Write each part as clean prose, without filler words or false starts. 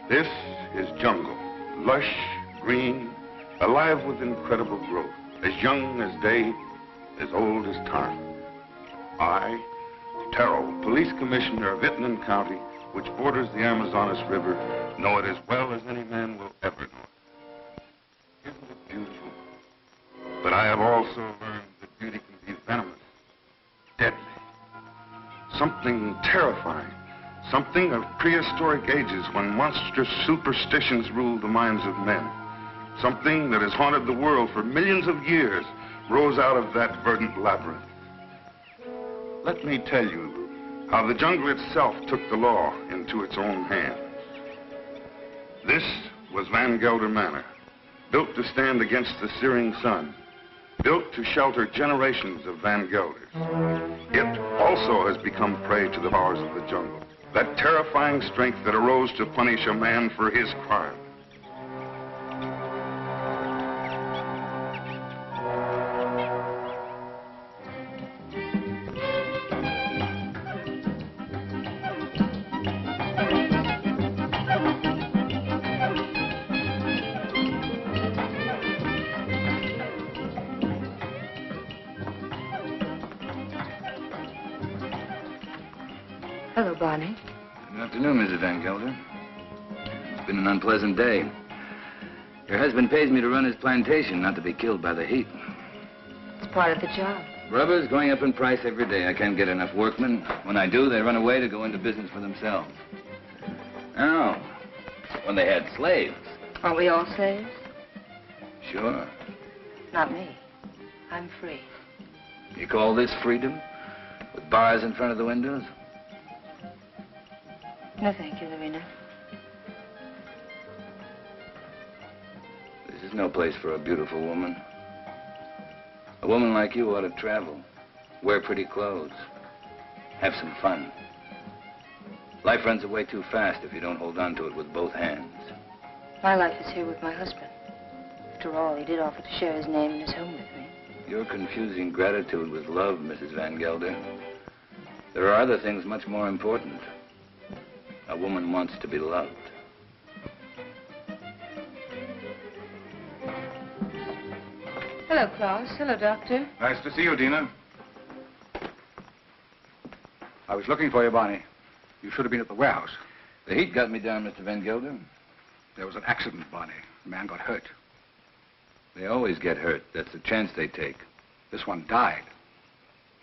This is jungle, lush, green, alive with incredible growth, as young as day, as old as time. I, Terrell, police commissioner of Payton County, which borders the Amazonas River, know it as well as any man will ever know it. Isn't it beautiful? But I have also learned that beauty can be venomous, deadly, something terrifying. Something of prehistoric ages when monstrous superstitions ruled the minds of men. Something that has haunted the world for millions of years rose out of that verdant labyrinth. Let me tell you how the jungle itself took the law into its own hands. This was Van Gelder Manor, built to stand against the searing sun, built to shelter generations of Van Gelders. It also has become prey to the powers of the jungle. That terrifying strength that arose to punish a man for his crime. Hello, Barney. Good afternoon, Mrs. Van Gelder. It's been an unpleasant day. Your husband pays me to run his plantation, not to be killed by the heat. It's part of the job. Rubber's going up in price every day. I can't get enough workmen. When I do, they run away to go into business for themselves. Oh, when they had slaves. Aren't we all slaves? Sure. Not me. I'm free. You call this freedom? With bars in front of the windows? No, thank you, Lorena. This is no place for a beautiful woman. A woman like you ought to travel, wear pretty clothes, have some fun. Life runs away too fast if you don't hold on to it with both hands. My life is here with my husband. After all, he did offer to share his name and his home with me. You're confusing gratitude with love, Mrs. Van Gelder. There are other things much more important. A woman wants to be loved. Hello, Claus. Hello, Doctor. Nice to see you, Dina. I was looking for you, Barney. You should have been at the warehouse. The heat got me down, Mr. Van Gelder. There was an accident, Barney. A man got hurt. They always get hurt. That's the chance they take. This one died.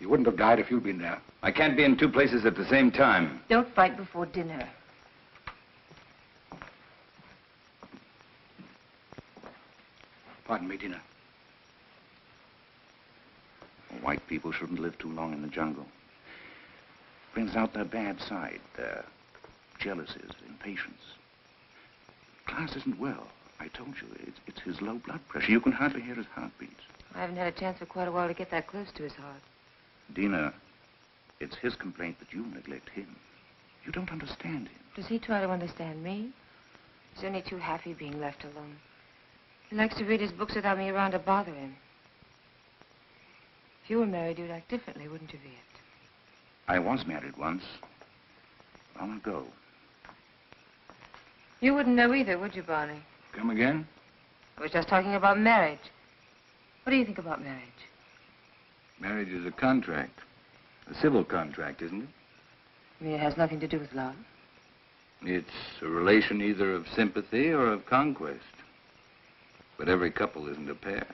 He wouldn't have died if you'd been there. I can't be in two places at the same time. Don't fight before dinner. Pardon me, Dina. White people shouldn't live too long in the jungle. Brings out their bad side, their jealousies, impatience. Clarence isn't well. I told you, it's his low blood pressure. You can hardly hear his heartbeats. I haven't had a chance for quite a while to get that close to his heart. Dina, it's his complaint that you neglect him. You don't understand him. Does he try to understand me? He's only too happy being left alone. He likes to read his books without me around to bother him. If you were married, you'd act differently, wouldn't you, Viet? I was married once. Long ago. You wouldn't know either, would you, Barney? Come again? I was just talking about marriage. What do you think about marriage? Marriage is a contract. A civil contract, isn't it? You mean it has nothing to do with love? It's a relation either of sympathy or of conquest. But every couple isn't a pair.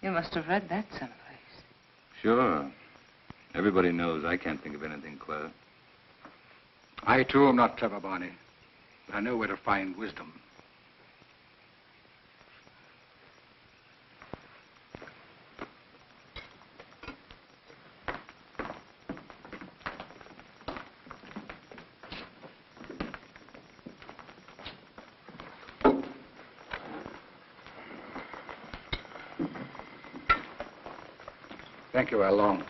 You must have read that someplace. Sure. Everybody knows I can't think of anything clever. I, too, am not clever, Barney. But I know where to find wisdom. Thank you, Along.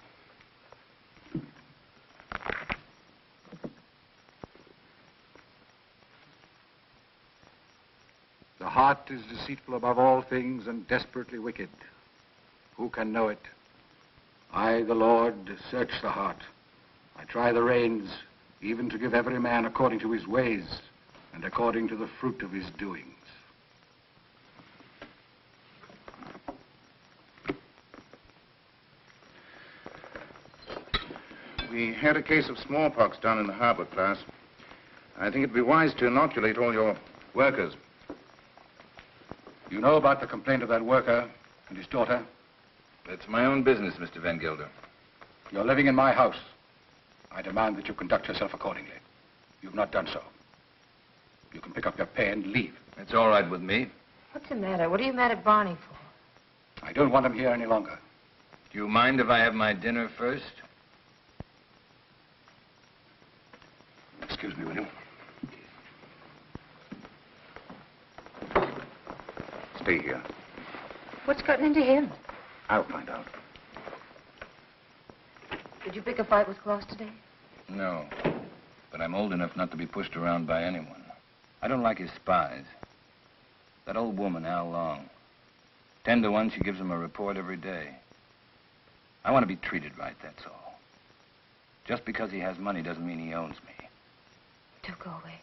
The heart is deceitful above all things and desperately wicked. Who can know it? I, the Lord, search the heart. I try the reins, even to give every man according to his ways and according to the fruit of his doings. We had a case of smallpox down in the harbor, class. I think it'd be wise to inoculate all your workers. You know about the complaint of that worker and his daughter? That's my own business, Mr. Van Gelder. You're living in my house. I demand that you conduct yourself accordingly. You've not done so. You can pick up your pay and leave. It's all right with me. What's the matter? What are you mad at Barney for? I don't want him here any longer. Do you mind if I have my dinner first? Excuse me, will you? Stay here. What's gotten into him? I'll find out. Did you pick a fight with Claus today? No. But I'm old enough not to be pushed around by anyone. I don't like his spies. That old woman, Al Long. 10 to 1, she gives him a report every day. I want to be treated right, that's all. Just because he has money doesn't mean he owns me. Don't go away.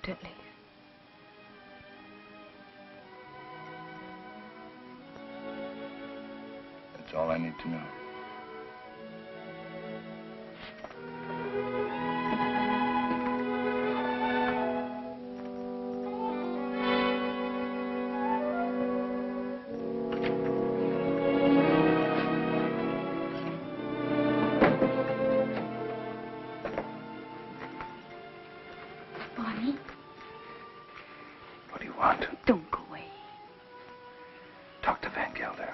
Don't leave. That's all I need to know. Barney? What do you want? Don't go away. Talk to Van Gelder.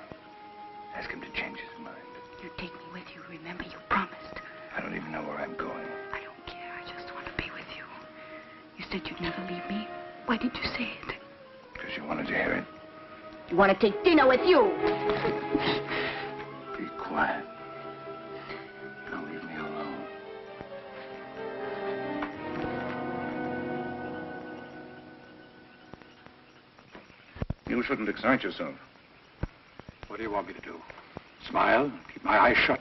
Ask him to change his mind. You take me with you. Remember, you promised. I don't even know where I'm going. I don't care. I just want to be with you. You said you'd never leave me. Why did you say it? Because you wanted to hear it. You want to take Dina with you. Be quiet. Now leave me alone. You shouldn't excite yourself. What do you want me to do? Smile? Keep my eyes shut?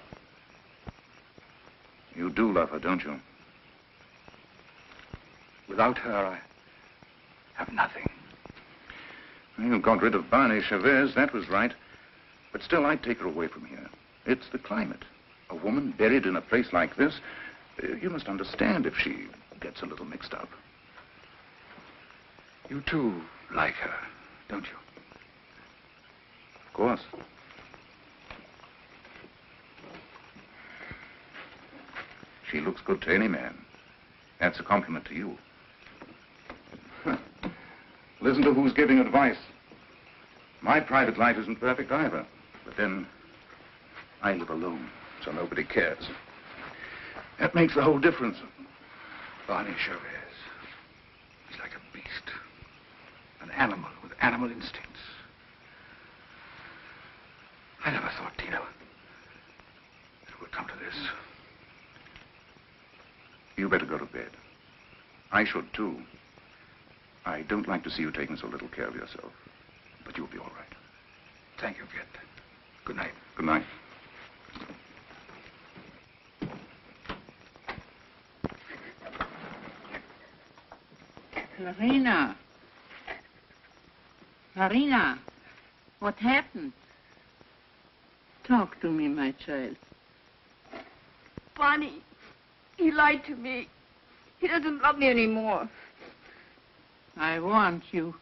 You do love her, don't you? Without her, I have nothing. You got rid of Barney Chavez, that was right. But still, I'd take her away from here. It's the climate. A woman buried in a place like this, you must understand if she gets a little mixed up. You, too, like her, don't you? Of course. She looks good to any man. That's a compliment to you. Listen to who's giving advice. My private life isn't perfect either. But then, I live alone, so nobody cares. That makes the whole difference. Barney Chavez. He's like a beast. An animal with animal instincts. I never thought, Dina, it would come to this. You better go to bed. I should, too. I don't like to see you taking so little care of yourself. But you'll be all right. Thank you, Kit. Good night. Good night. Marina. Marina, what happened? Talk to me, my child. Barney, he lied to me. He doesn't love me anymore. I want you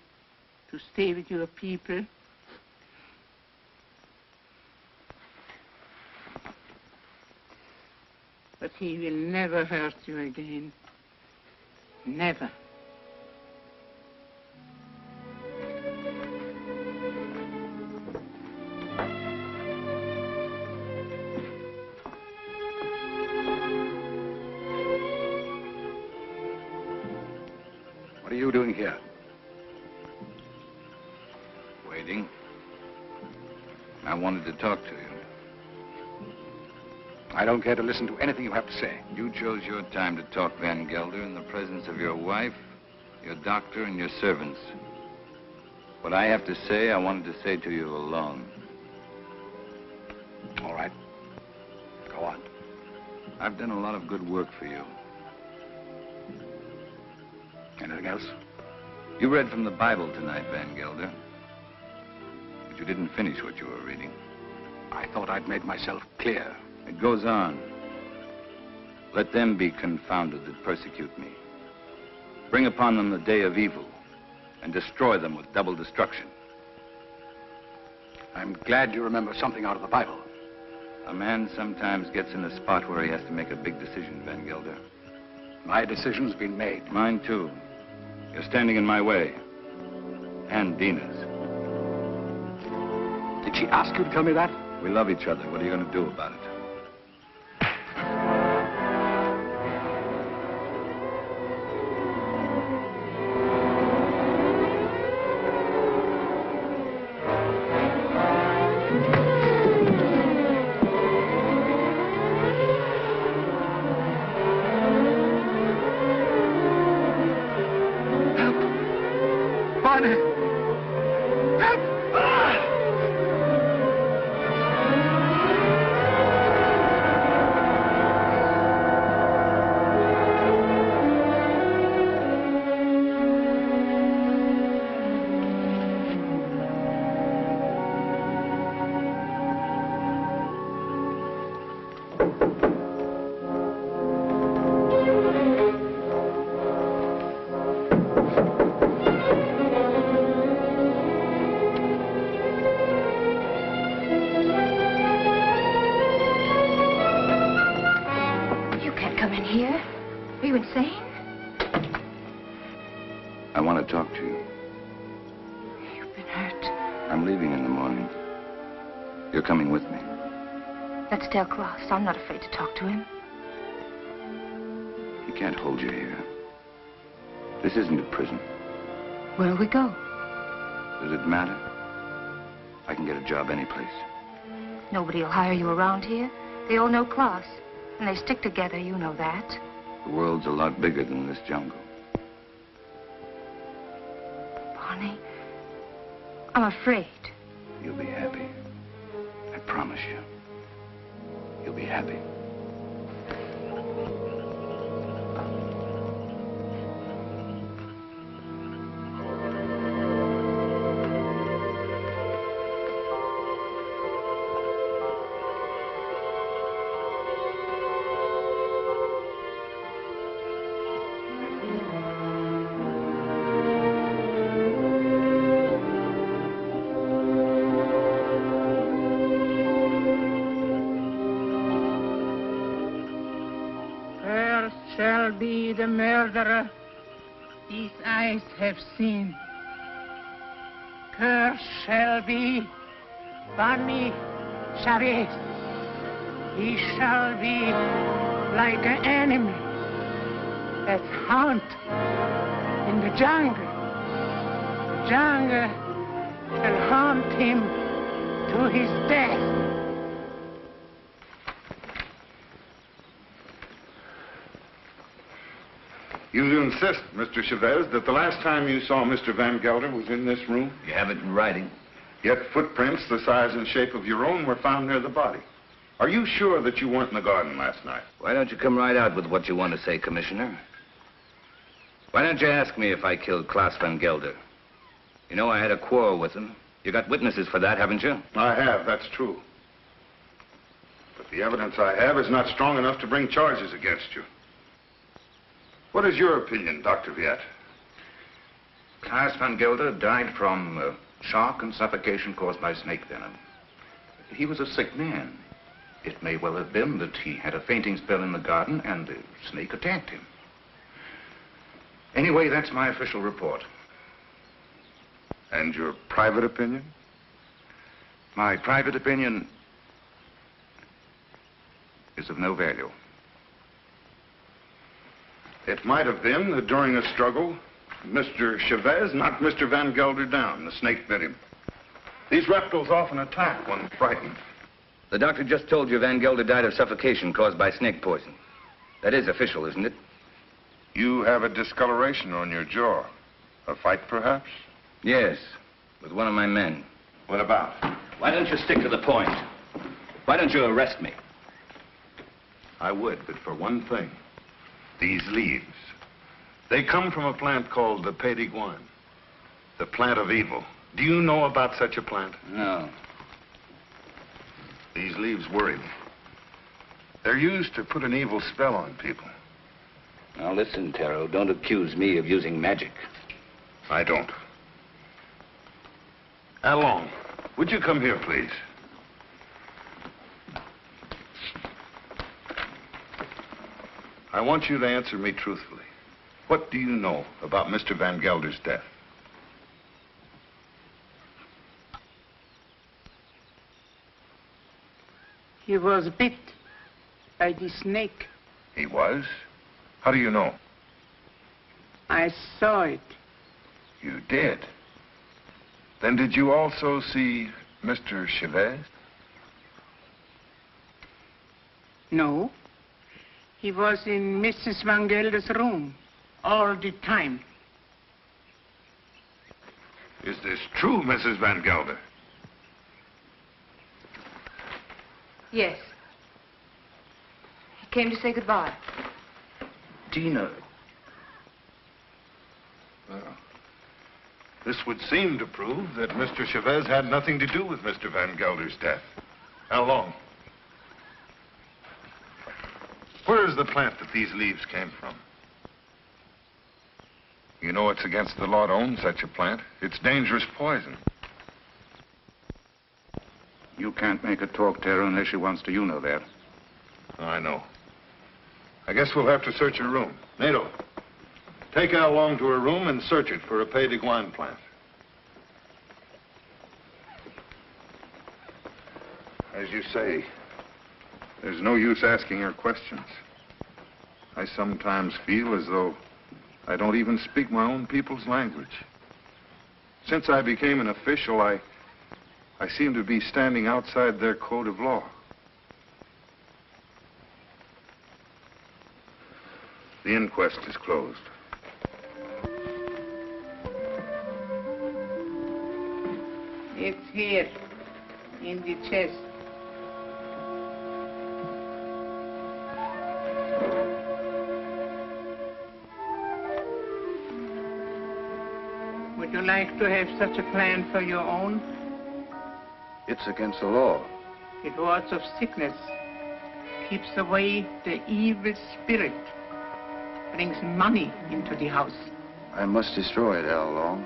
to stay with your people. But he will never hurt you again. Never. What are you doing here? Waiting. I wanted to talk to you. I don't care to listen to anything you have to say. You chose your time to talk, Van Gelder, in the presence of your wife, your doctor, and your servants. What I have to say, I wanted to say to you alone. All right. Go on. I've done a lot of good work for you. Anything else? You read from the Bible tonight, Van Gelder. But you didn't finish what you were reading. I thought I'd made myself clear. It goes on. Let them be confounded that persecute me. Bring upon them the day of evil, and destroy them with double destruction. I'm glad you remember something out of the Bible. A man sometimes gets in a spot where he has to make a big decision, Van Gelder. My decision's been made. Mine, too. You're standing in my way. And Dina's. Did she ask you to tell me that? We love each other. What are you going to do about it? I want to talk to you. You've been hurt. I'm leaving in the morning. You're coming with me. Let's tell Klaus. I'm not afraid to talk to him. He can't hold you here. This isn't a prison. Where'll we go? Does it matter? I can get a job any place. Nobody will hire you around here. They all know Klaus. And they stick together, you know that. The world's a lot bigger than this jungle. Barney, I'm afraid. You'll be happy. I promise you. You'll be happy. Be the murderer these eyes have seen. Cursed shall be Barney Chavez. He shall be like an animal that hunt in the jungle. The jungle shall hunt him to his death. You insist, Mr. Chavez, that the last time you saw Mr. Van Gelder was in this room? You have it in writing. Yet footprints the size and shape of your own were found near the body. Are you sure that you weren't in the garden last night? Why don't you come right out with what you want to say, Commissioner? Why don't you ask me if I killed Klaus Van Gelder? You know I had a quarrel with him. You got witnesses for that, haven't you? I have, that's true. But the evidence I have is not strong enough to bring charges against you. What is your opinion, Dr. Viet? Klaus Van Gelder died from shock and suffocation caused by snake venom. He was a sick man. It may well have been that he had a fainting spell in the garden and the snake attacked him. Anyway, that's my official report. And your private opinion? My private opinion is of no value. It might have been that during a struggle, Mr. Chavez knocked Mr. Van Gelder down. The snake bit him. These reptiles often attack when frightened. The doctor just told you Van Gelder died of suffocation caused by snake poison. That is official, isn't it? You have a discoloration on your jaw. A fight, perhaps? Yes, with one of my men. What about? Why don't you stick to the point? Why don't you arrest me? I would, but for one thing. These leaves. They come from a plant called the Payton, the plant of evil. Do you know about such a plant? No. These leaves worry me. They're used to put an evil spell on people. Now listen, Taro, don't accuse me of using magic. I don't. Along, would you come here, please? I want you to answer me truthfully. What do you know about Mr. Van Gelder's death? He was bit by the snake. He was? How do you know? I saw it. You did? Then did you also see Mr. Chavez? No. He was in Mrs. Van Gelder's room all the time. Is this true, Mrs. Van Gelder? Yes. He came to say goodbye. Dina. Well, this would seem to prove that Mr. Chavez had nothing to do with Mr. Van Gelder's death. How long? Where is the plant that these leaves came from? You know it's against the law to own such a plant. It's dangerous poison. You can't make her talk, Tara, unless she wants to. You know that. I know. I guess we'll have to search her room. Nato, take Al along to her room and search it for a Payton plant. As you say, there's no use asking her questions. I sometimes feel as though I don't even speak my own people's language. Since I became an official, I seem to be standing outside their code of law. The inquest is closed. It's here, in the chest. Would you like to have such a plan for your own? It's against the law. It wards off sickness, keeps away the evil spirit, brings money into the house. I must destroy it, Al Long.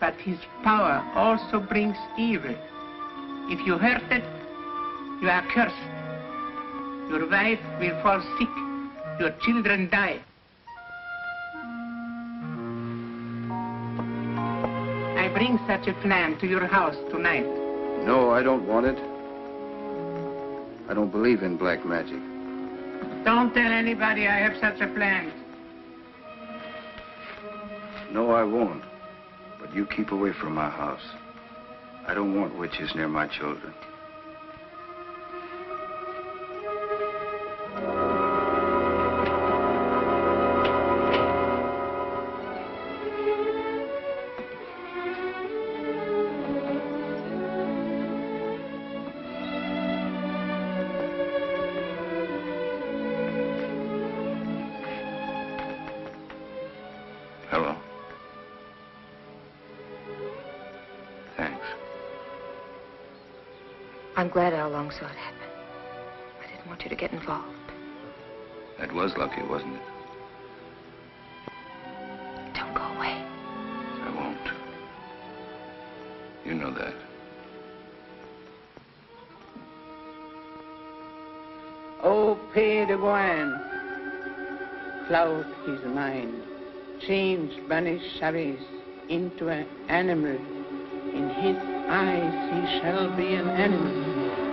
But his power also brings evil. If you hurt it, you are cursed. Your wife will fall sick. Your children die. I bring such a plan to your house tonight. No, I don't want it. I don't believe in black magic. Don't tell anybody I have such a plan. No, I won't. But you keep away from my house. I don't want witches near my children. Hello. Thanks. I'm glad I long saw it happen. I didn't want you to get involved. That was lucky, wasn't it? Don't go away. I won't. You know that. Oh, Pay de Boine, cloud his mind, changed Barney Chavez into an animal. In his eyes he shall be an animal.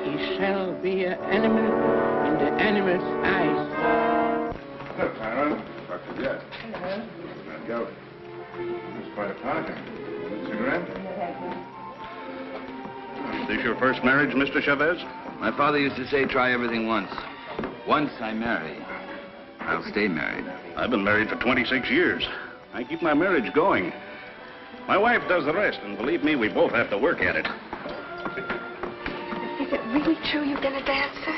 He shall be an animal in the animal's eyes. Hello, Clara. Dr. Jett. Hello. Van Gelder. It's quite a party. Cigarette? Is this your first marriage, Mr. Chavez? My father used to say, try everything once. Once I marry, I'll stay married. I've been married for 26 years. I keep my marriage going. My wife does the rest, and believe me, we both have to work at it. Is it really true you've been a dancer?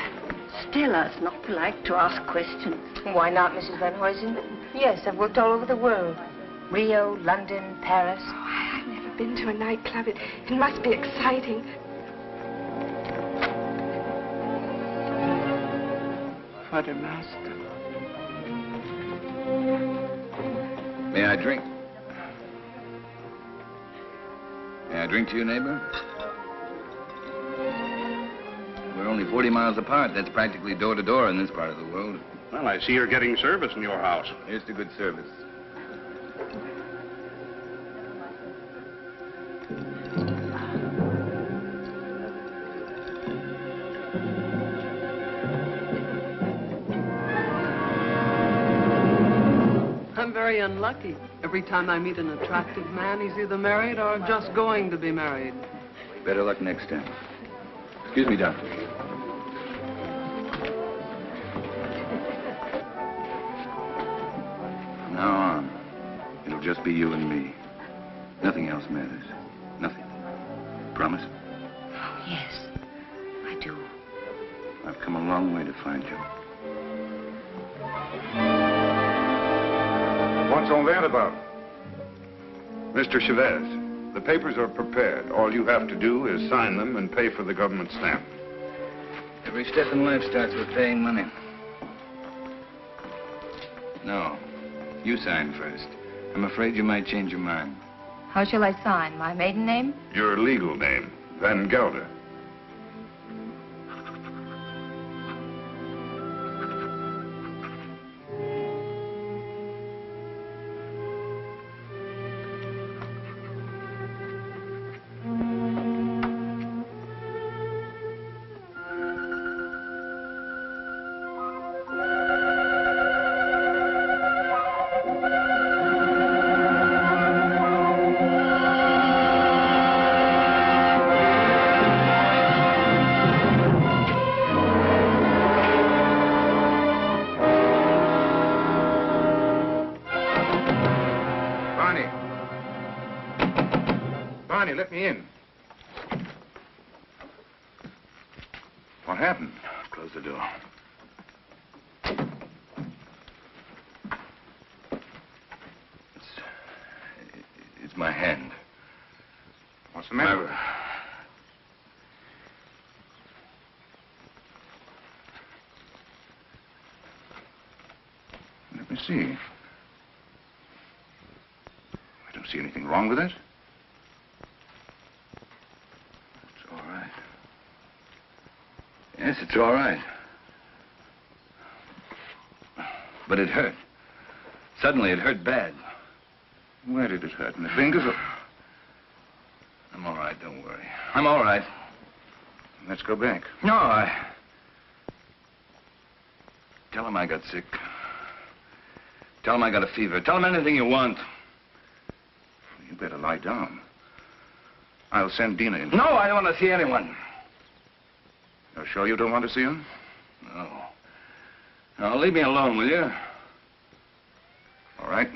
Stella, it's not polite to ask questions. Why not, Mrs. Van Huysen? Yes, I've worked all over the world. Rio, London, Paris. Oh, I've never been to a nightclub. It must be exciting. For the master. May I drink? May I drink to you, neighbor? We're only 40 miles apart. That's practically door to door in this part of the world. Well, I see you're getting service in your house. Here's to good service. I'm very unlucky. Every time I meet an attractive man, he's either married or just going to be married. Better luck next time. Excuse me, doctor. From now on, it'll just be you and me. Nothing else matters. Nothing. Promise? Oh, yes, I do. I've come a long way to find you. What's all that about? Mr. Chavez, the papers are prepared. All you have to do is sign them and pay for the government stamp. Every step in life starts with paying money. No, you sign first. I'm afraid you might change your mind. How shall I sign? My maiden name? Your legal name, Van Gelder. Barney, let me in. What happened? Close the door. It's my hand. What's the matter? Let me see. I don't see anything wrong with it. It's all right. Yes, it's all right. But it hurt. Suddenly, it hurt bad. Where did it hurt? In the fingers or... I'm all right, don't worry. I'm all right. Let's go back. No, Tell him I got sick. Tell him I got a fever. Tell him anything you want. You better lie down. I'll send Dina in. No, I don't want to see anyone. You're sure you don't want to see him? No. No, leave me alone, will you? All right.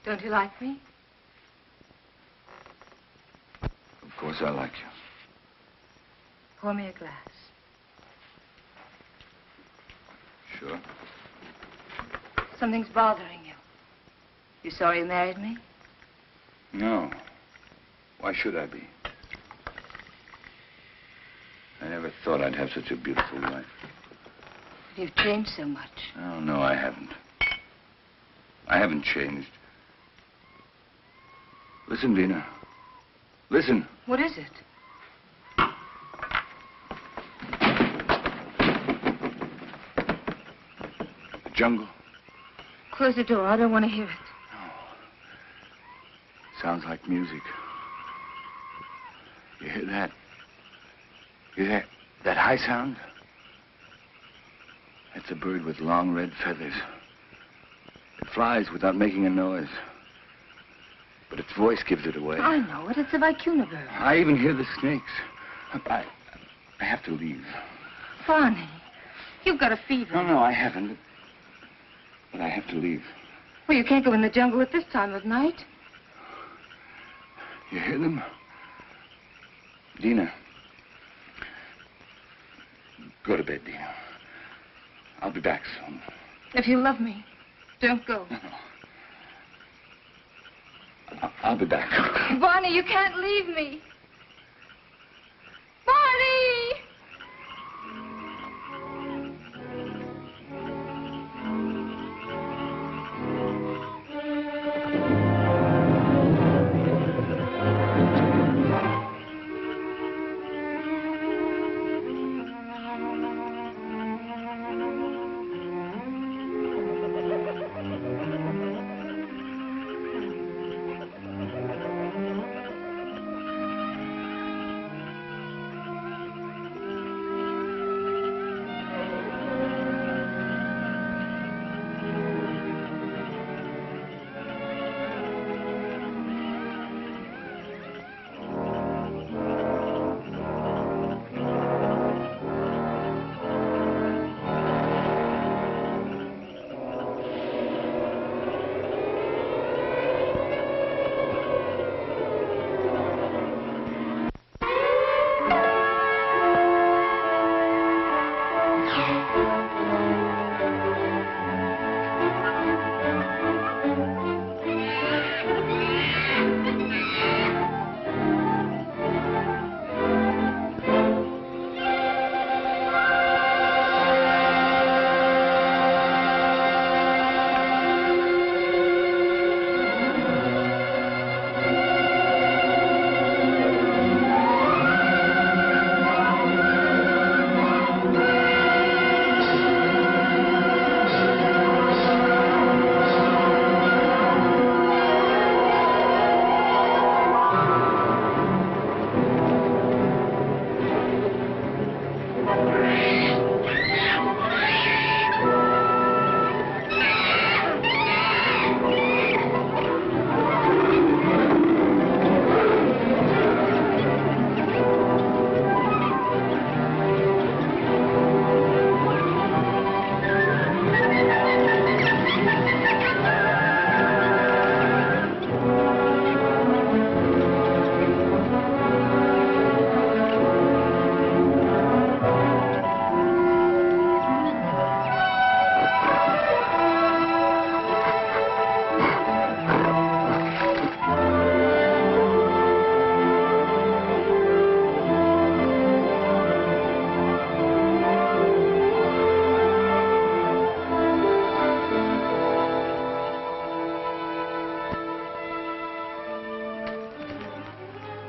Don't you like me? Of course I like you. Pour me a glass. Sure. Something's bothering you. You sorry you married me? No. Why should I be? I never thought I'd have such a beautiful wife. You've changed so much. Oh, no, I haven't. I haven't changed. Listen, Dina. Listen. What is it? The jungle. Close the door. I don't want to hear it. No. Sounds like music. You hear that? You hear that high sound? That's a bird with long red feathers. It flies without making a noise. But its voice gives it away. I know it. It's a vicuna bird. I even hear the snakes. I have to leave. Barney, you've got a fever. No, I haven't. But I have to leave. Well, you can't go in the jungle at this time of night. You hear them? Dina. Go to bed, Dina. I'll be back soon. If you love me, don't go. No. I'll be back. Barney, you can't leave me. Barney!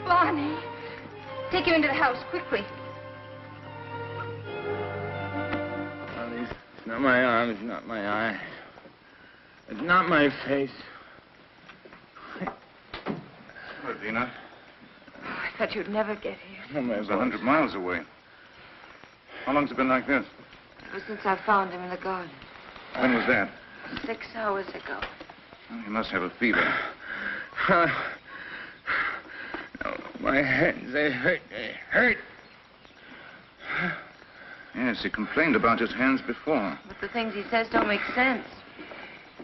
Barney, take him into the house, quickly. It's not my arm, it's not my eye. It's not my face. What, Dina? Oh, I thought you'd never get here. Oh, It was 100 miles away. How long's it been like this? Ever since I found him in the garden. When was that? 6 hours ago. Well, he must have a fever. No, my hands, they hurt. They hurt. Yes, he complained about his hands before. But the things he says don't make sense.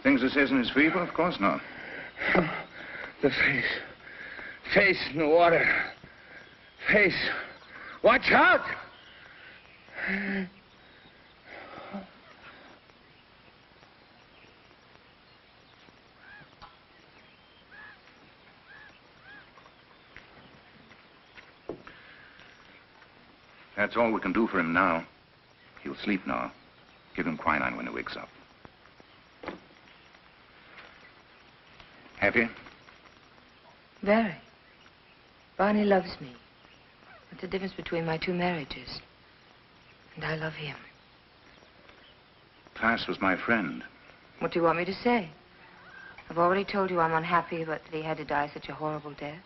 Things he says in his fever? Of course not. The face. Face in the water. Face. Watch out! That's all we can do for him now. He'll sleep now. Give him quinine when he wakes up. Happy? Very. Barney loves me. That's the difference between my 2 marriages. And I love him. Class was my friend. What do you want me to say? I've already told you I'm unhappy about that he had to die such a horrible death.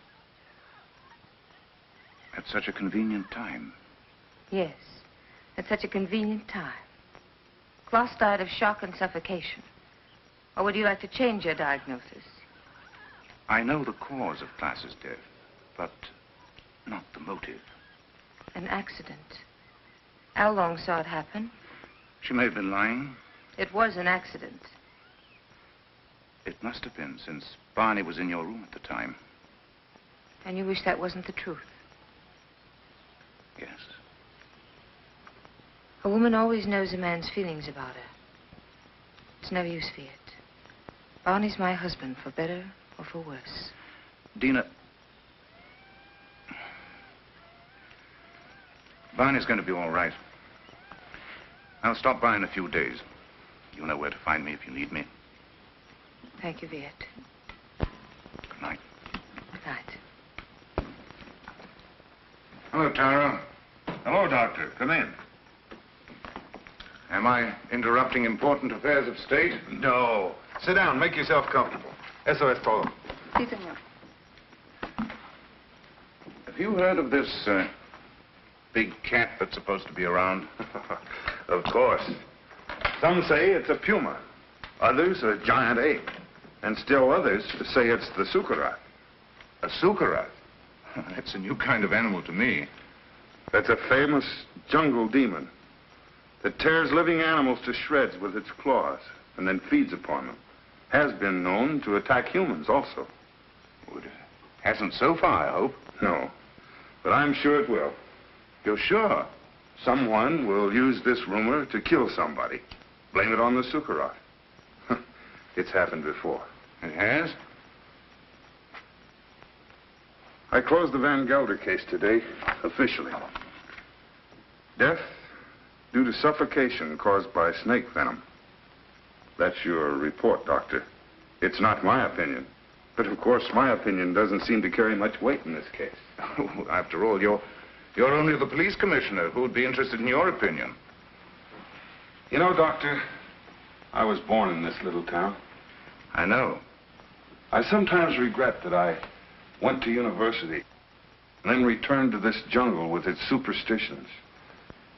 At such a convenient time. Yes, at such a convenient time. Klaus died of shock and suffocation. Or would you like to change your diagnosis? I know the cause of Klaas's death, but not the motive. An accident. How long saw it happen? She may have been lying. It was an accident. It must have been, since Barney was in your room at the time. And you wish that wasn't the truth? Yes. A woman always knows a man's feelings about her. It's no use, Viet. Barney's my husband, for better or for worse. Dina... Barney's going to be all right. I'll stop by in a few days. You know where to find me if you need me. Thank you, Viet. Good night. Good night. Hello, Tara. Hello, Doctor. Come in. Am I interrupting important affairs of state? No. Sit down. Make yourself comfortable. Eso es todo. Sí, señor. Have you heard of this big cat that's supposed to be around? Of course. Some say it's a puma. Others a giant ape. And still others say it's the sucarat. A sucarat? That's a new kind of animal to me. That's a famous jungle demon that tears living animals to shreds with its claws and then feeds upon them. Has been known to attack humans also. Well, it hasn't so far, I hope. No, but I'm sure it will. You're sure? Someone will use this rumor to kill somebody. Blame it on the sucarat. It's happened before. It has? I closed the Van Gelder case today, officially. Death due to suffocation caused by snake venom. That's your report, Doctor. It's not my opinion. But of course, my opinion doesn't seem to carry much weight in this case. After all, you're only the police commissioner. Who would be interested in your opinion? You know, Doctor, I was born in this little town. I know. I sometimes regret that I went to university and then returned to this jungle with its superstitions.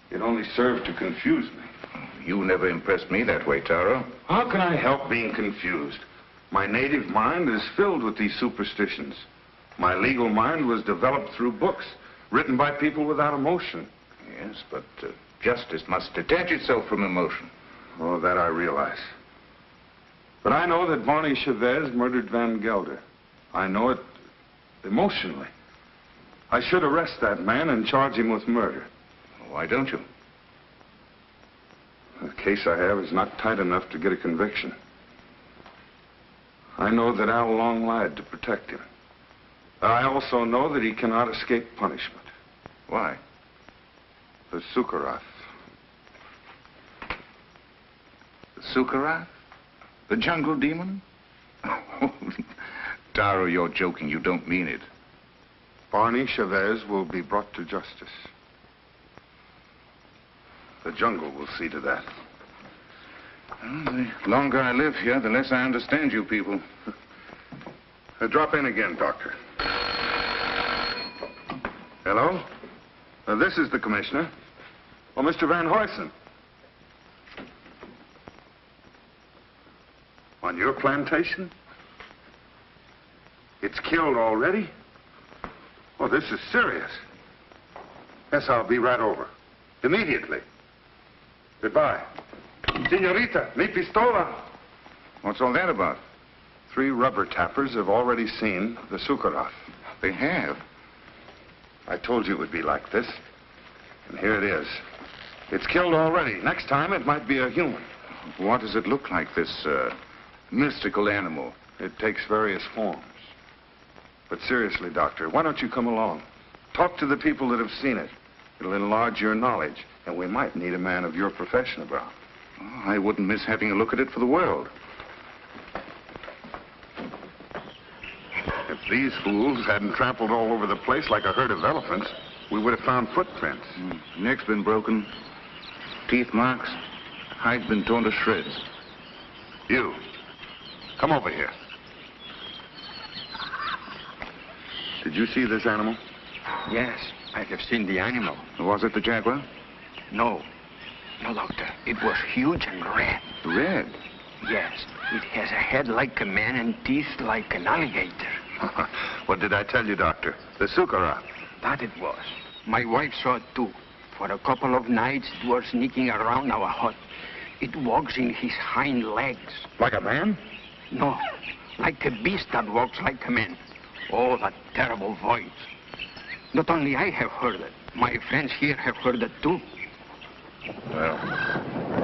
It only served to confuse me. You never impressed me that way, Taro. How can I help being confused? My native mind is filled with these superstitions. My legal mind was developed through books written by people without emotion. Yes, but justice must detach itself from emotion. Oh, that I realize. But I know that Barney Chavez murdered Van Gelder. I know it emotionally. I should arrest that man and charge him with murder. Why don't you? The case I have is not tight enough to get a conviction. I know that Al Long lied to protect him. I also know that he cannot escape punishment. Why? The Sukarat. The Sukarat? The jungle demon? Taro, you're joking. You don't mean it. Barney Chavez will be brought to justice. The jungle will see to that. Well, the longer I live here, the less I understand you people. Drop in again, Doctor. Hello? This is the commissioner. Oh, Mr. Van Huysen. On your plantation? It's killed already? Oh, this is serious. Yes, I'll be right over. Immediately. Goodbye. Senorita, mi pistola. What's all that about? 3 rubber tappers have already seen the Sukharov. They have? I told you it would be like this. And here it is. It's killed already. Next time, it might be a human. What does it look like, this mystical animal? It takes various forms. But seriously, Doctor, why don't you come along? Talk to the people that have seen it. It'll enlarge your knowledge, and we might need a man of your profession around. Oh, I wouldn't miss having a look at it for the world. If these fools hadn't trampled all over the place like a herd of elephants, we would have found footprints. Neck's been broken, teeth marks, hide's been torn to shreds. You, come over here. Did you see this animal? Yes, I have seen the animal. Was it the jaguar? No. No, Doctor. It was huge and red. Red? Yes. It has a head like a man and teeth like an alligator. What did I tell you, Doctor? The Sukharov. That it was. My wife saw it too. For a couple of nights, it was sneaking around our hut. It walks in his hind legs. Like a man? No, like a beast that walks like a man. Oh, that terrible voice. Not only I have heard it, my friends here have heard it too. Well,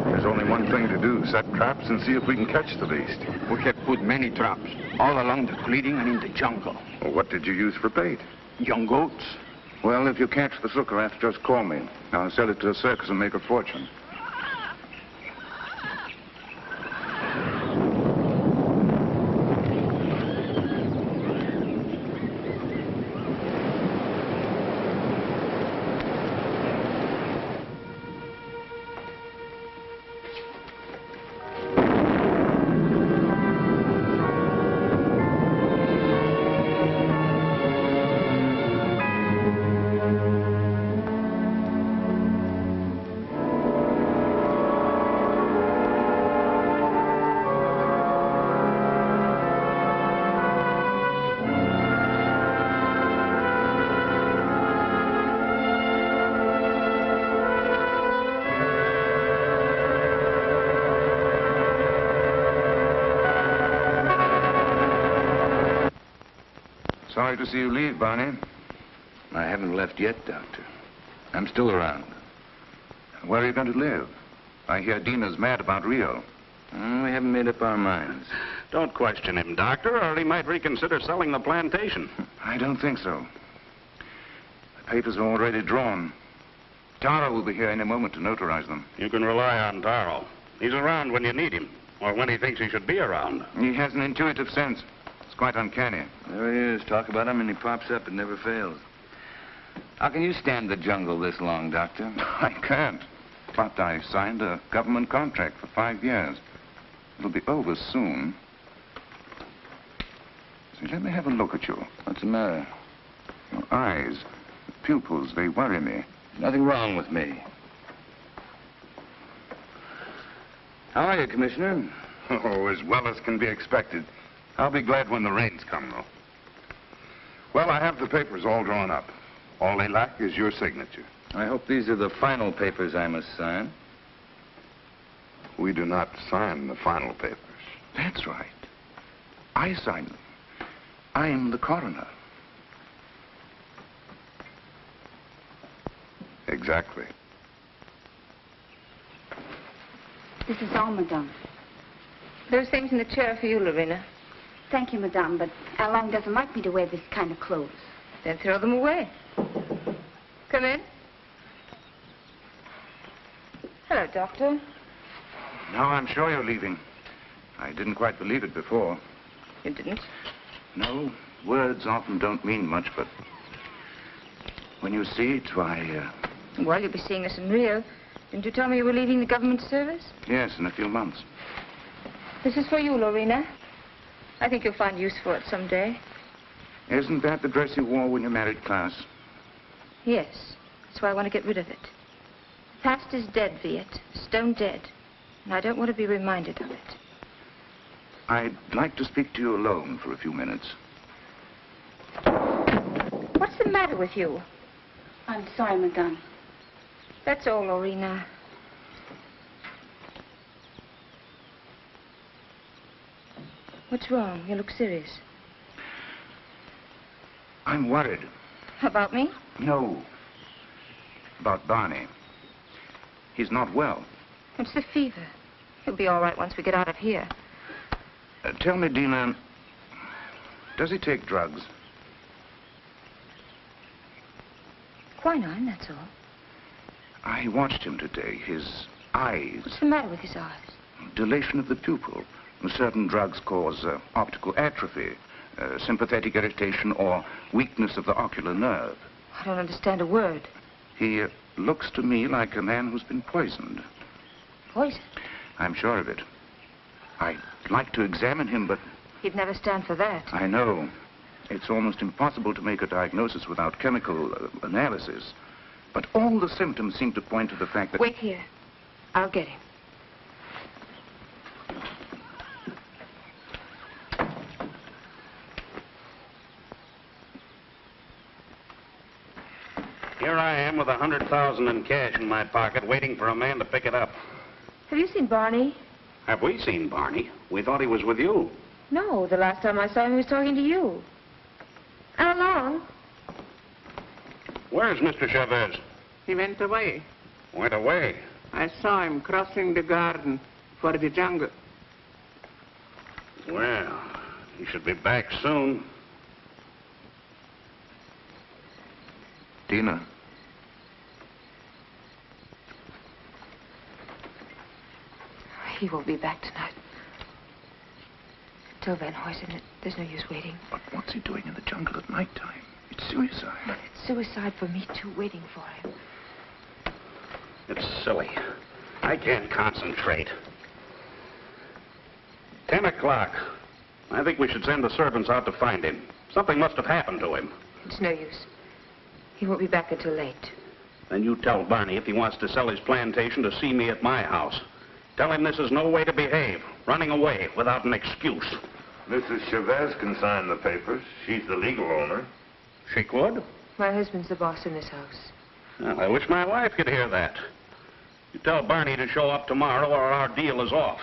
there's only one thing to do. Set traps and see if we can catch the beast. We have put many traps, all along the clearing and in the jungle. Well, what did you use for bait? Young goats. Well, if you catch the Sukharov, just call me. I'll sell it to a circus and make a fortune. Sorry to see you leave, Barney. I haven't left yet, Doctor. I'm still around. Where are you going to live? I hear Dina's mad about Rio. We haven't made up our minds. Don't question him, Doctor, or he might reconsider selling the plantation. I don't think so. The papers are already drawn. Tara will be here any moment to notarize them. You can rely on Taro. He's around when you need him, or when he thinks he should be around. He has an intuitive sense. It's quite uncanny. There he is. Talk about him and he pops up. It never fails. How can you stand the jungle this long, Doctor? I can't. But I signed a government contract for 5 years. It'll be over soon. See, let me have a look at you. What's the matter? Your eyes, the pupils, they worry me. Nothing wrong with me. How are you, Commissioner? Oh, as well as can be expected. I'll be glad when the rains come, though. Well, I have the papers all drawn up. All they lack is your signature. I hope these are the final papers I must sign. We do not sign the final papers. That's right. I signed them. I'm the coroner. Exactly. This is all, madame. Those things in the chair for you, Lorena. Thank you, madame, but Alain doesn't like me to wear this kind of clothes. Then throw them away. Come in. Hello, Doctor. Now I'm sure you're leaving. I didn't quite believe it before. You didn't? No, words often don't mean much, but when you see it, why, Well, you'll be seeing us in Rio. Didn't you tell me you were leaving the government service? yes, in a few months. This is for you, Lorena. I think you'll find use for it someday. Isn't that the dress you wore when you married Klaus? Yes. That's why I want to get rid of it. The past is dead, Viet. Stone dead. And I don't want to be reminded of it. I'd like to speak to you alone for a few minutes. What's the matter with you? I'm sorry, madame. That's all, Lorena. What's wrong? You look serious. I'm worried. About me? No. About Barney. He's not well. It's the fever. He'll be all right once we get out of here. Tell me, Dina, does he take drugs? Quinine, that's all. I watched him today. His eyes. What's the matter with his eyes? Dilation of the pupil. Certain drugs cause optical atrophy, sympathetic irritation, or weakness of the ocular nerve. I don't understand a word. He looks to me like a man who's been poisoned. Poisoned? I'm sure of it. I'd like to examine him, but... He'd never stand for that. I know. It's almost impossible to make a diagnosis without chemical analysis. But all the symptoms seem to point to the fact that... Wait here. I'll get him. Here I am with $100,000 in cash in my pocket, waiting for a man to pick it up. Have you seen Barney? Have we seen Barney? We thought he was with you. No, the last time I saw him, he was talking to you. How long? Where's Mr. Chavez? He went away. Went away? I saw him crossing the garden for the jungle. Well, he should be back soon. Dina. He won't be back tonight. Till then, Hoyson, there's no use waiting. But what's he doing in the jungle at nighttime? It's suicide. But it's suicide for me, too, waiting for him. It's silly. I can't concentrate. 10 o'clock. I think we should send the servants out to find him. Something must have happened to him. It's no use. He won't be back until late. Then you tell Barney if he wants to sell his plantation to see me at my house. Tell him this is no way to behave. Running away without an excuse. Mrs. Chavez can sign the papers. She's the legal owner. She could? My husband's the boss in this house. Well, I wish my wife could hear that. You tell Barney to show up tomorrow or our deal is off.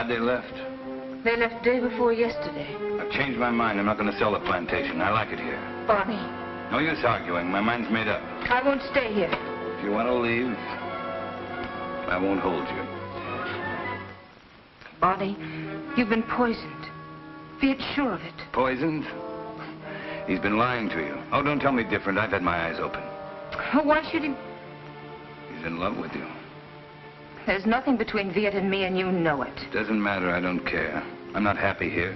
They left. They left day before yesterday. I've changed my mind. I'm not going to sell the plantation. I like it here. Barney. No use arguing. My mind's made up. I won't stay here. If you want to leave, I won't hold you. Barney, you've been poisoned. Be sure of it. Poisoned? He's been lying to you. Oh, don't tell me different. I've had my eyes open. Why should he... He's in love with you. There's nothing between Viet and me, and you know it. Doesn't matter. I don't care. I'm not happy here.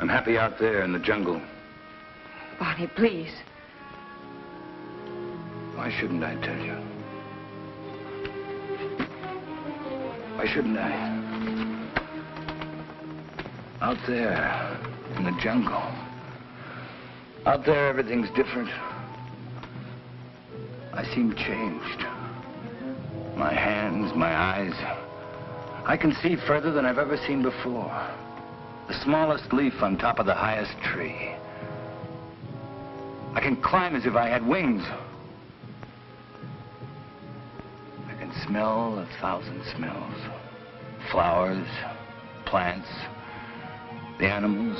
I'm happy out there in the jungle. Barney, please. Why shouldn't I tell you? Why shouldn't I? Out there in the jungle. Out there, everything's different. I seem changed. My hands, my eyes. I can see further than I've ever seen before. The smallest leaf on top of the highest tree. I can climb as if I had wings. I can smell 1,000 smells. Flowers, plants, the animals.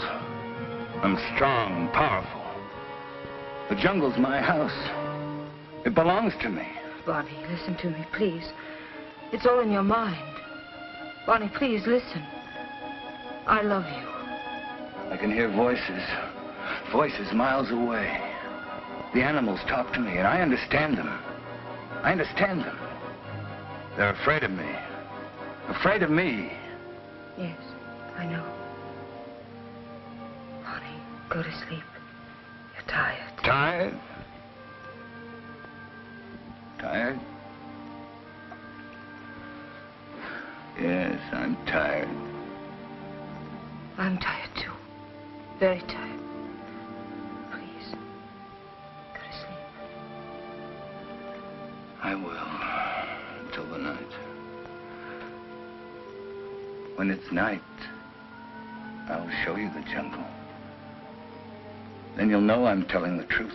I'm strong and powerful. The jungle's my house. It belongs to me. Barney, listen to me, please. It's all in your mind. Barney, please, listen. I love you. I can hear voices. Voices miles away. The animals talk to me, and I understand them. I understand them. They're afraid of me. Afraid of me. Yes, I know. Barney, go to sleep. You're tired. Tired? Tired? Yes, I'm tired. I'm tired, too. Very tired. Please, go to sleep. I will, until the night. When it's night, I'll show you the jungle. Then you'll know I'm telling the truth.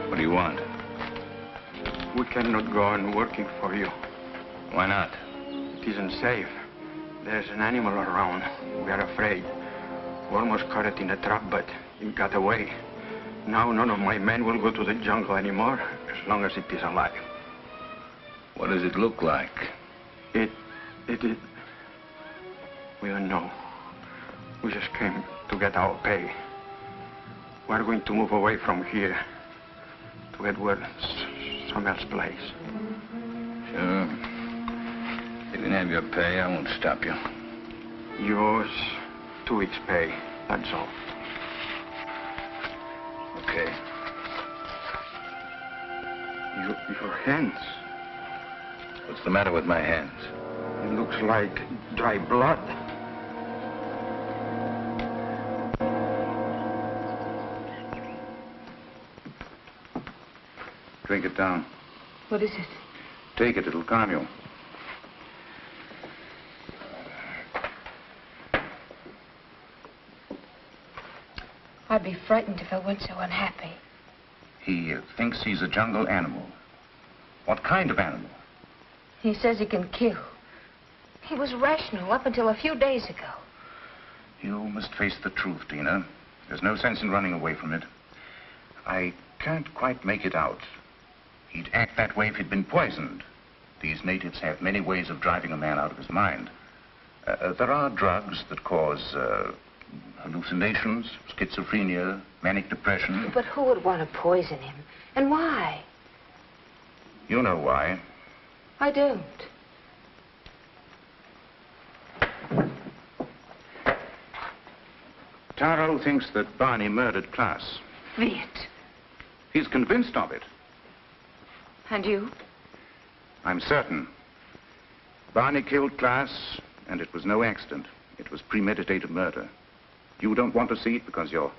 What do you want? We cannot go on working for you. Why not? It isn't safe. There's an animal around. We are afraid. We almost caught it in a trap, but it got away. Now none of my men will go to the jungle anymore, as long as it is alive. What does it look like? It... We don't know. We just came to get our pay. We're going to move away from here to get where some else place. Sure. You can have your pay. I won't stop you. Yours, 2 weeks' pay. That's all. Okay. Your hands. What's the matter with my hands? It looks like dry blood. Drink it down. What is it? Take it, it'll calm you. I'd be frightened if I weren't so unhappy. He thinks he's a jungle animal. What kind of animal? He says he can kill. He was rational up until a few days ago. You must face the truth, Dina. There's no sense in running away from it. I can't quite make it out. He'd act that way if he'd been poisoned. These natives have many ways of driving a man out of his mind. There are drugs that cause hallucinations, schizophrenia, manic depression. But who would want to poison him? And why? You know why. I don't. Taro thinks that Barney murdered Klaas. Viet. He's convinced of it. And you? I'm certain. Barney killed Klaas, and it was no accident. It was premeditated murder. You don't want to see it because you're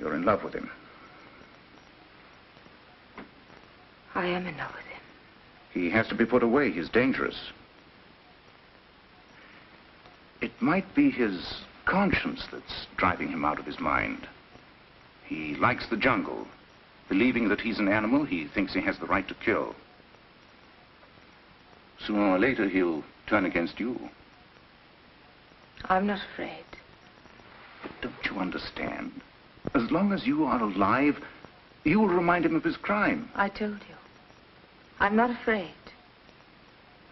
in love with him. I am in love with him. He has to be put away. He's dangerous. It might be his conscience that's driving him out of his mind. He likes the jungle. Believing that he's an animal, he thinks he has the right to kill. Sooner or later, he'll turn against you. I'm not afraid. But don't you understand? As long as you are alive, you'll remind him of his crime. I told you. I'm not afraid.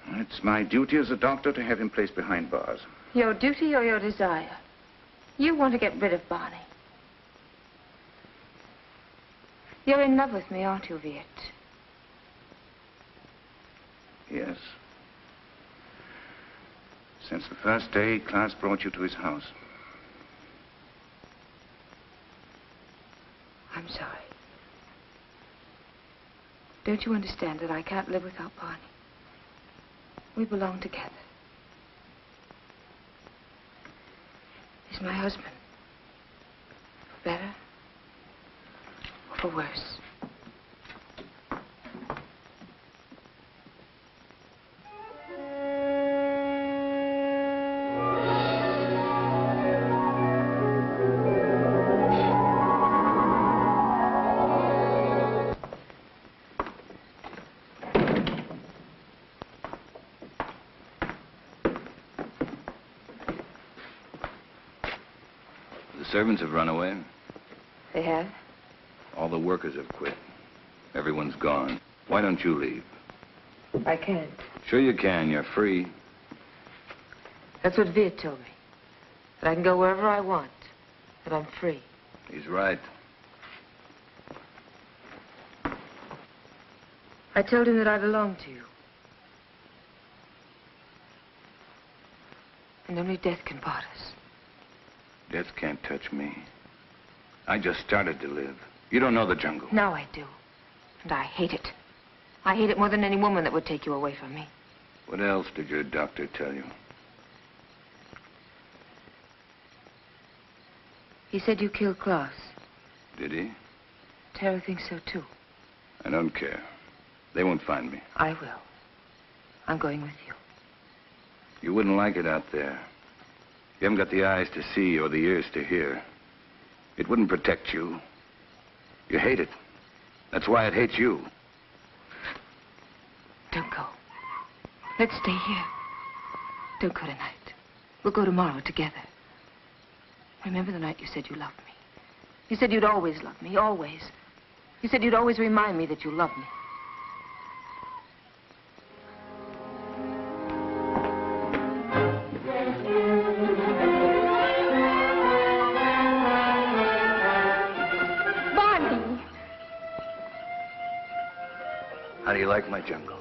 It's my duty as a doctor to have him placed behind bars. Your duty or your desire? You want to get rid of Barney. You're in love with me, aren't you, Viet? Yes. Since the first day Klaas brought you to his house. I'm sorry. Don't you understand that I can't live without Barney? We belong together. He's my husband. For better or for worse. The servants have run away. They have? All the workers have quit. Everyone's gone. Why don't you leave? I can't. Sure you can. You're free. That's what Viet told me. That I can go wherever I want. That I'm free. He's right. I told him that I belong to you. And only death can part us. Death can't touch me. I just started to live. You don't know the jungle. Now I do. And I hate it. I hate it more than any woman that would take you away from me. What else did your doctor tell you? He said you killed Klaus. Did he? Tara thinks so, too. I don't care. They won't find me. I will. I'm going with you. You wouldn't like it out there. You haven't got the eyes to see or the ears to hear. It wouldn't protect you. You hate it. That's why it hates you. Don't go. Let's stay here. Don't go tonight. We'll go tomorrow together. Remember the night you said you loved me? You said you'd always love me, always. You said you'd always remind me that you loved me. Barney! How do you like my jungle?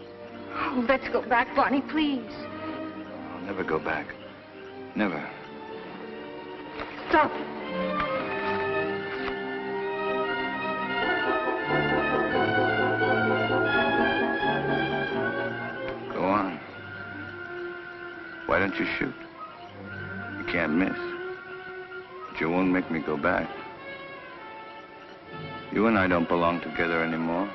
Oh, let's go back, Barney, please. I'll never go back. Never. Stop. Go on. Why don't you shoot? You can't miss. But you won't make me go back. You and I don't belong together anymore.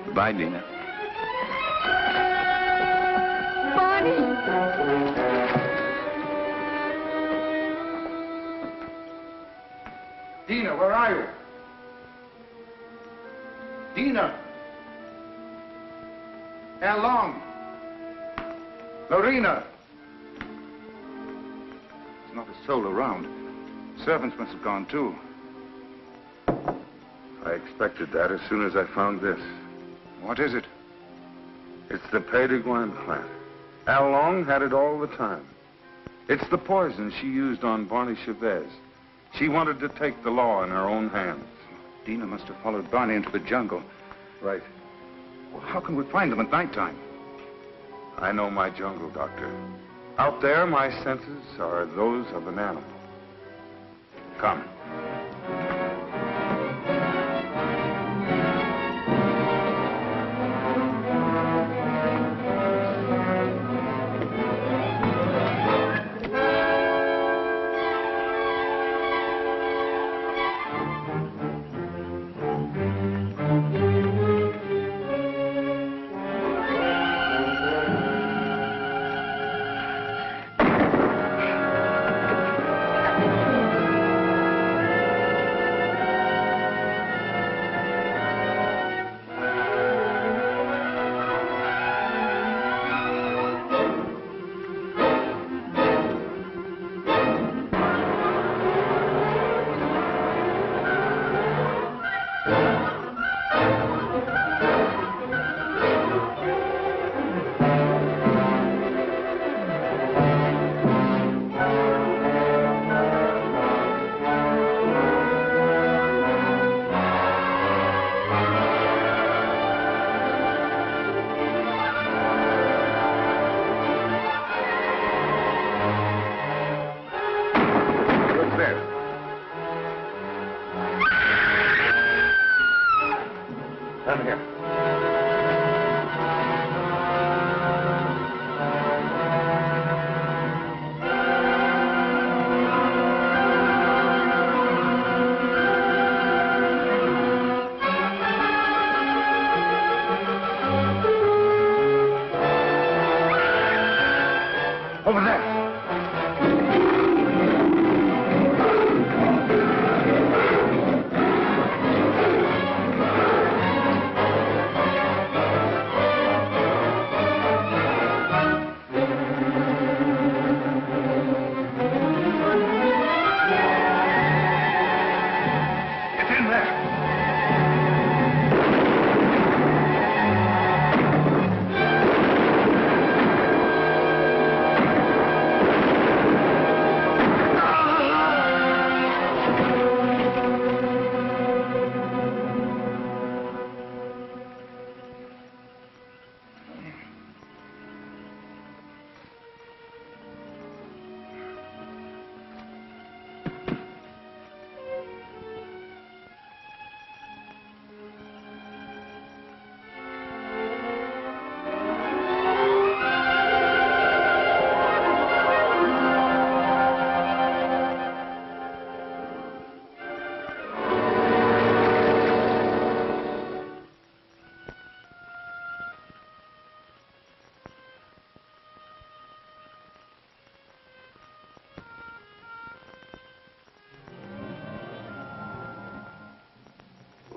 Goodbye, Dina. Barney! Dina, where are you? Dina! How long? Lorena! There's not a soul around. Servants must have gone, too. I expected that as soon as I found this. What is it? It's the Payton plant. Al Long had it all the time. It's the poison she used on Barney Chavez. She wanted to take the law in her own hands. Dina must have followed Barney into the jungle. Right. Well, how can we find them at nighttime? I know my jungle, Doctor. Out there, my senses are those of an animal. Come.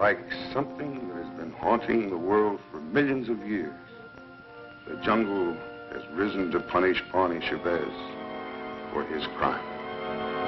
Like something that has been haunting the world for millions of years, the jungle has risen to punish Barney Chavez for his crime.